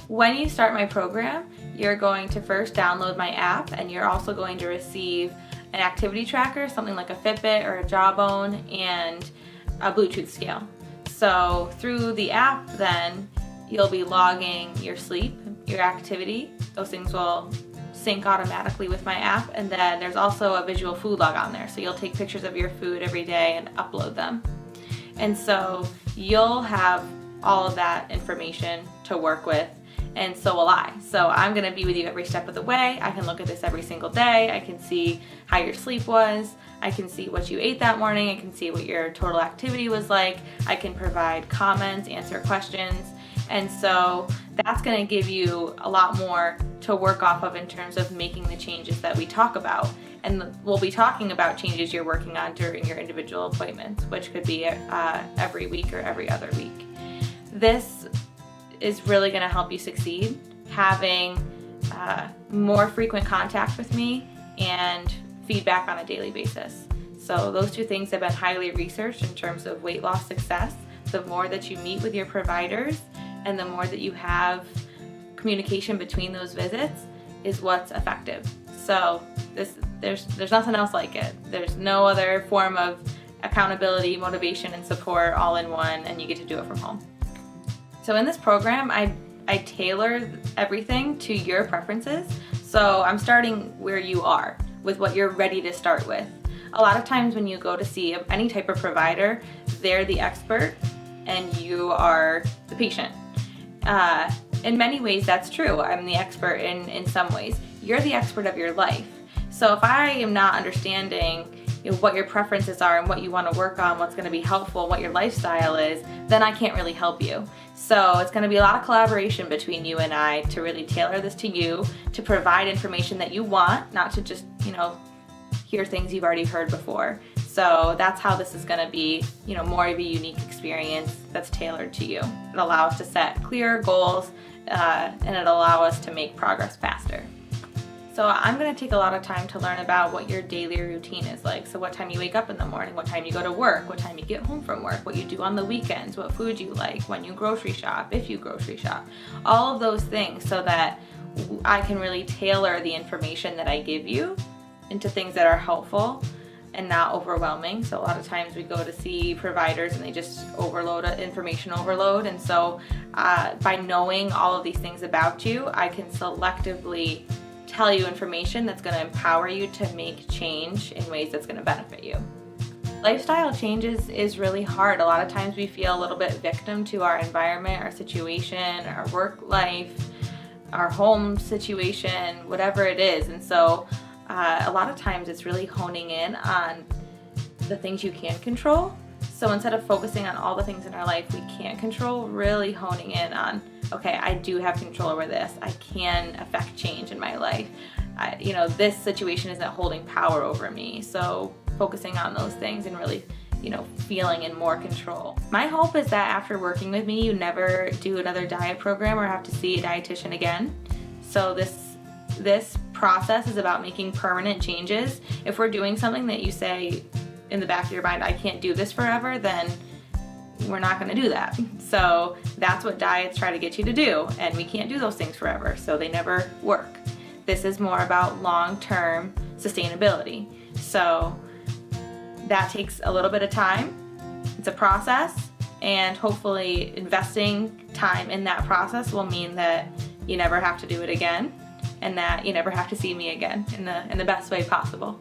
When you start my program, you're going to first download my app, and you're also going to receive an activity tracker, something like a Fitbit or a Jawbone, and a Bluetooth scale. So through the app then, you'll be logging your sleep, your activity. Those things will sync automatically with my app, and then there's also a visual food log on there. So you'll take pictures of your food every day and upload them. And so you'll have all of that information to work with, and so will I. So I'm gonna be with you every step of the way. I can look at this every single day. I can see how your sleep was. I can see what you ate that morning. I can see what your total activity was like. I can provide comments, answer questions. And so that's gonna give you a lot more to work off of in terms of making the changes that we talk about. And we'll be talking about changes you're working on during your individual appointments, which could be every week or every other week. This is really going to help you succeed, having more frequent contact with me and feedback on a daily basis. So those two things have been highly researched in terms of weight loss success. The more that you meet with your providers and the more that you have communication between those visits is what's effective. So there's nothing else like it. There's no other form of accountability, motivation, and support all in one, and you get to do it from home. So in this program, I tailor everything to your preferences. So I'm starting where you are with what you're ready to start with. A lot of times when you go to see any type of provider, they're the expert and you are the patient. In many ways, that's true. I'm the expert in some ways. You're the expert of your life. So if I am not understanding what your preferences are and what you want to work on, what's going to be helpful, what your lifestyle is, then I can't really help you. So it's going to be a lot of collaboration between you and I to really tailor this to you, to provide information that you want, not to just, hear things you've already heard before. So that's how this is going to be, more of a unique experience that's tailored to you. It'll allow us to set clear goals, and it'll allow us to make progress faster. So I'm going to take a lot of time to learn about what your daily routine is like. So what time you wake up in the morning, what time you go to work, what time you get home from work, what you do on the weekends, what food you like, when you grocery shop, if you grocery shop, all of those things, so that I can really tailor the information that I give you into things that are helpful and not overwhelming. So a lot of times we go to see providers and they just information overload. And so by knowing all of these things about you, I can selectively tell you information that's going to empower you to make change in ways that's going to benefit you. Lifestyle changes is really hard. A lot of times we feel a little bit victim to our environment, our situation, our work life, our home situation, whatever it is. And so a lot of times it's really honing in on the things you can control. So instead of focusing on all the things in our life we can't control, really honing in on, okay, I do have control over this. I can affect change in my life. This situation isn't holding power over me. So focusing on those things and really, feeling in more control. My hope is that after working with me, you never do another diet program or have to see a dietitian again. So this process is about making permanent changes. If we're doing something that you say in the back of your mind, I can't do this forever, then we're not going to do that. So that's what diets try to get you to do, and we can't do those things forever, so they never work. This is more about long-term sustainability. So that takes a little bit of time. It's a process, and hopefully investing time in that process will mean that you never have to do it again, and that you never have to see me again in the best way possible.